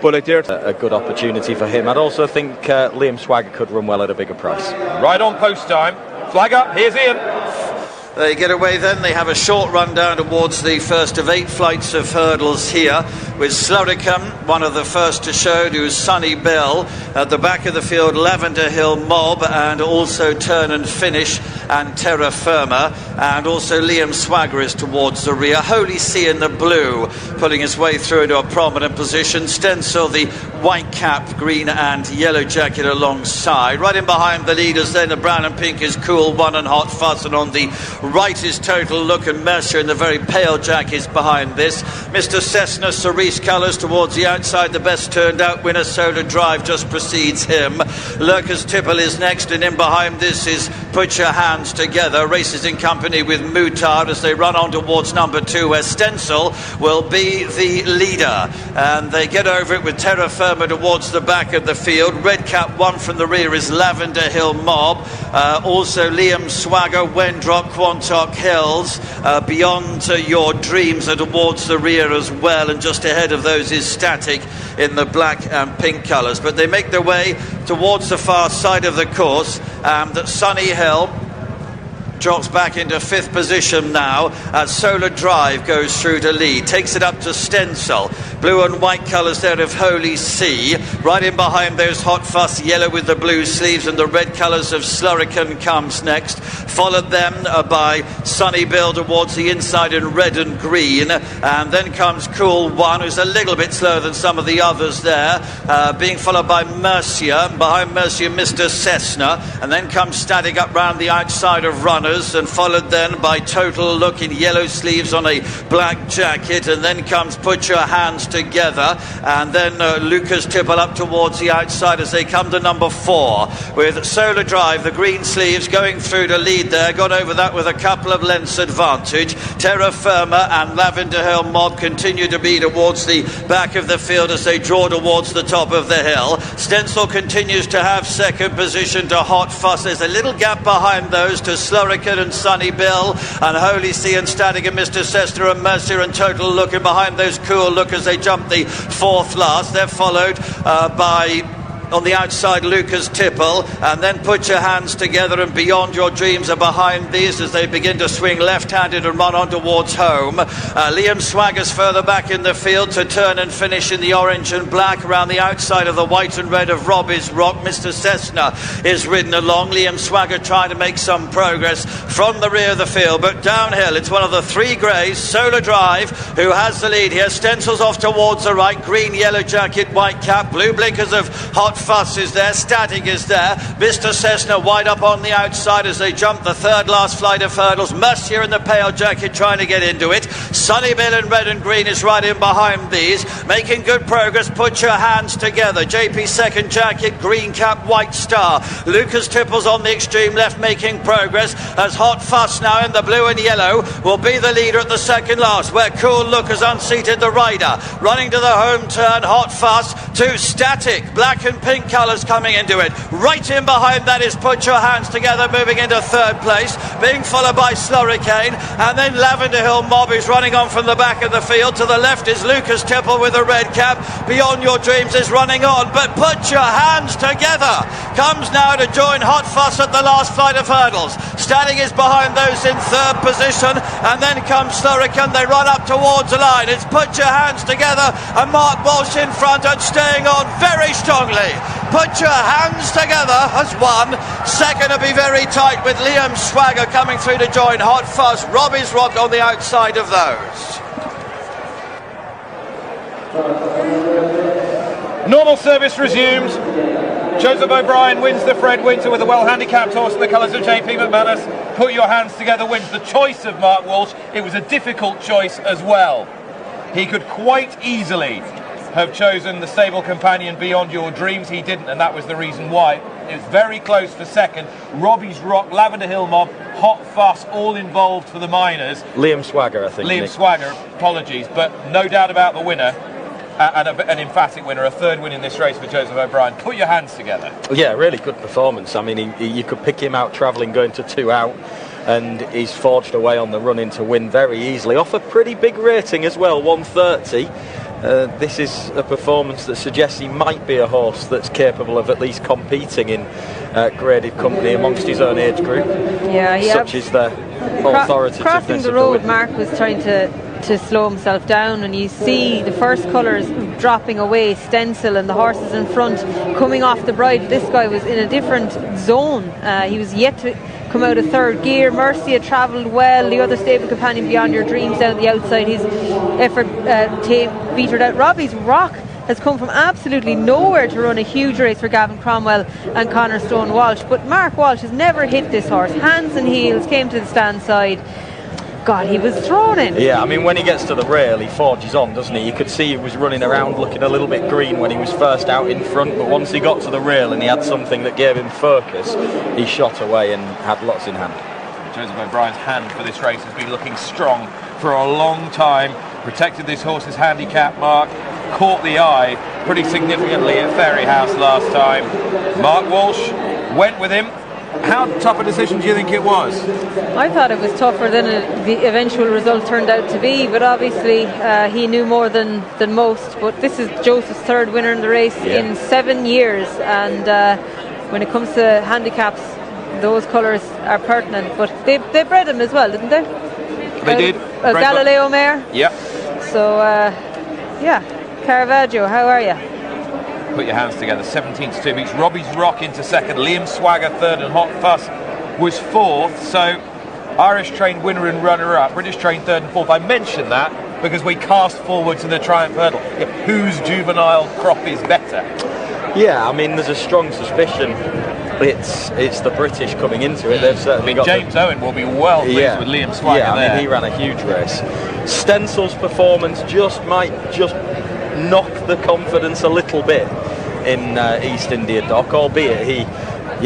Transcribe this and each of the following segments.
Bullet here. A good opportunity for him. I'd also think Liam Swagger could run well at a bigger price. Right on post time. Flag up. Here's Ian. They get away then. They have a short run down towards the first of 8 flights of hurdles here, with Slurricum, one of the first to show, to Sunny Bill. At the back of the field, Lavender Hill Mob, and also Turn and Finish and Terra Firma, and also Liam Swagger is towards the rear. Holy See in the blue, pulling his way through into a prominent position. Stencil, the white cap, green and yellow jacket alongside. Right in behind the leaders then, the brown and pink is Cool One and Hot Fuss, and on the right is Total Look and Mercer in the very pale jackets behind this. Mr. Cessna, Cerise colours towards the outside. The best turned out winner, Solar Drive, just precedes him. Lurker's Tipple is next, and in behind this is Put Your Hands Together. Races in company with Mutard as they run on towards number 2, where Stencil will be the leader. And they get over it with Terra Firma towards the back of the field. Red Cap 1 from the rear is Lavender Hill Mob. Also Liam Swagger, Wendrop, Quantock Hills. Beyond Your Dreams are towards the rear as well, and just ahead of those is Static in the black and pink colours. But they make their way towards the far side of the course, and Sunny Hill drops back into 5th position now as Solar Drive goes through to lead, takes it up to Stencil. Blue and white colours there of Holy See. Right in behind those Hot Fuss, yellow with the blue sleeves, and the red colours of Slurricum comes next, followed then by Sunny Bill towards the inside in red and green, and then comes Cool One, who's a little bit slower than some of the others there, being followed by Mercia. Behind Mercia, Mr. Cessna, and then comes Static up round the outside of runners, and followed then by Total Look in yellow sleeves on a black jacket, and then comes Put Your Hands Together, and then Lucas Tipple up towards the outside as they come to number 4, with Solar Drive, the green sleeves, going through to lead there, got over that with a couple of lengths advantage. Terra Firma and Lavender Hill Mob continue to be towards the back of the field as they draw towards the top of the hill. Stencil continues to have second position to Hot Fuss. There's a little gap behind those to Slurricum and Sunny Bill, and Holy See and Static and Mr. Cessna and Mercer and Total Look, and behind those Cool Look as they jump the 4th last. They're followed by, on the outside, Lucas Tipple, and then Put Your Hands Together and Beyond Your Dreams are behind these as they begin to swing left-handed and run on towards home. Liam Swagger's further back in the field to Turn and Finish in the orange and black. Around the outside of the white and red of Robbie's Rock, Mr. Cessna is ridden along. Liam Swagger trying to make some progress from the rear of the field, but downhill it's one of the 3 greys, Solar Drive, who has the lead here. Stencil's off towards the right, green, yellow jacket, white cap, blue blinkers of Hot Fuss is there, Static is there, Mr. Cessna wide up on the outside as they jump the 3rd last flight of hurdles. Mercier in the pale jacket trying to get into it. Sunny Bill in red and green is right in behind these, making good progress. Put Your Hands Together, JP second jacket, green cap, white star. Lucas Tipple's on the extreme left making progress as Hot Fuss now in the blue and yellow will be the leader at the second last, where Cool Look has unseated the rider. Running to the home turn, Hot Fuss to Static, black and pink colours coming into it. Right in behind that is Put Your Hands Together, moving into 3rd place, being followed by Slurricane, and then Lavender Hill Mob is running on from the back of the field. To the left is Lucas Tipple with a red cap. Beyond Your Dreams is running on, but Put Your Hands Together comes now to join Hot Fuss at the last flight of hurdles. Static is behind those in 3rd position, and then comes Slurricane. They run up towards the line. It's Put Your Hands Together, and Mark Walsh in front and staying on very strongly. Put Your Hands Together has won. Second to be very tight with Liam Swagger coming through to join Hot Fuss. Robbie's Rock on the outside of those. Normal service resumed. Joseph O'Brien wins the Fred Winter with a well-handicapped horse in the colours of JP McManus. Put Your Hands Together wins. The choice of Mark Walsh, it was a difficult choice as well. He could quite easily have chosen the stable companion Beyond Your Dreams. He didn't, and that was the reason why. It was very close for second. Robbie's Rock, Lavender Hill Mob, Hot Fuss, all involved for the minors. Liam Swagger, I think. Liam Swagger, apologies, but no doubt about the winner. And an emphatic winner, a 3rd win in this race for Joseph O'Brien. Put Your Hands Together. Yeah, really good performance. I mean, you could pick him out travelling, going to 2 out, and he's forged away on the run in to win very easily. Off a pretty big rating as well, 130. this is a performance that suggests he might be a horse that's capable of at least competing in graded company amongst his own age group. Yeah, such is the authoritative. Crossing the road, Mark was trying to slow himself down, and you see the first colours dropping away, Stencil and the horses in front coming off the bridle. This guy was in a different zone. He was yet to come out of third gear. Mercy had travelled well. The other stable companion, Beyond Your Dreams, down the outside. His effort petered out. Robbie's Rock has come from absolutely nowhere to run a huge race for Gavin Cromwell and Conor Stone Walsh. But Mark Walsh has never hit this horse. Hands and heels, came to the stand side. God, he was thrown in. Yeah, I mean, when he gets to the rail, he forges on, doesn't he? You could see he was running around looking a little bit green when he was first out in front, but once he got to the rail and he had something that gave him focus, he shot away and had lots in hand. Joseph O'Brien's hand for this race has been looking strong for a long time. Protected this horse's handicap, Mark. Caught the eye pretty significantly at Fairyhouse last time. Mark Walsh went with him. How tough a decision do you think it was? I thought it was tougher than the eventual result turned out to be, but obviously he knew more than most. But this is Joseph's third winner in the race in 7 years, and when it comes to handicaps, those colours are pertinent. But they bred him as well, didn't they? They did. A Galileo mare. Yeah. So Caravaggio, how are you? Put your hands together. 17 to 2 beats Robbie's Rock into second. Liam Swagger third, and Hot Fuss was fourth. So Irish trained winner and runner up. British trained third and fourth. I mentioned that because we cast forward to the Triumph Hurdle. Whose juvenile crop is better? Yeah, I mean, there's a strong suspicion it's the British coming into it. They've certainly got James Owen will be well pleased with Liam Swagger there. I mean, he ran a huge race. Stencil's performance might knock the confidence a little bit in East India Dock, albeit he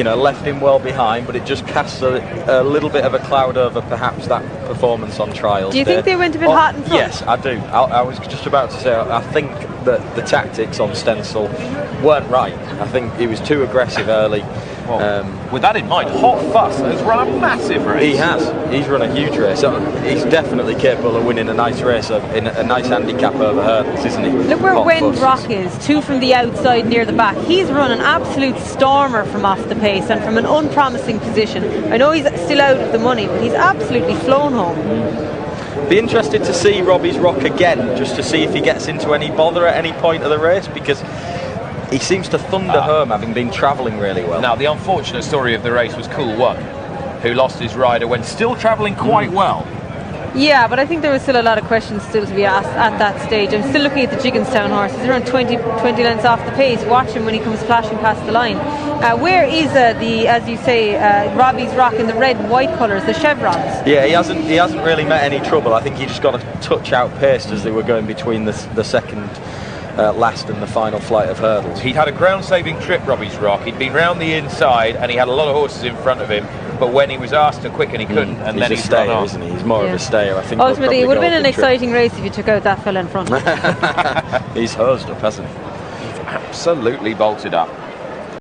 left him well behind, but it just casts a little bit of a cloud over perhaps that performance on trials. Do you think they went a bit hot in front? Yes, I do. I was just about to say, I think that the tactics on Stencil weren't right. I think he was too aggressive early. Well, with that in mind, Hot Fuss has run a massive race. He has. He's run a huge race. He's definitely capable of winning a nice race in a nice handicap over hurdles, isn't he? Look where Wend Rock is, two from the outside near the back. He's run an absolute stormer from off the pace and from an unpromising position. I know he's still out of the money, but he's absolutely flown home. Be interested to see Robbie's Rock again, just to see if he gets into any bother at any point of the race, because he seems to thunder home, having been travelling really well. Now, the unfortunate story of the race was Cool One, who lost his rider when still travelling quite well. Yeah, but I think there was still a lot of questions still to be asked at that stage. I'm still looking at the Jigginstown horse. He's around 20 lengths off the pace. Watch him when he comes flashing past the line. Where is as you say, Robbie's Rock in the red and white colours, the chevrons? Yeah, he hasn't really met any trouble. I think he just got a touch outpaced as they were going between the second last and the final flight of hurdles. He'd had a ground-saving trip, Robbie's Rock. He'd been round the inside and he had a lot of horses in front of him, but when he was asked to quicken, he couldn't, and then he's stayer, run off. isn't he? He's more of a stayer, I think. Ultimately, it would have been an exciting race if you took out that fella in front. He's hosed up, hasn't he? Absolutely bolted up.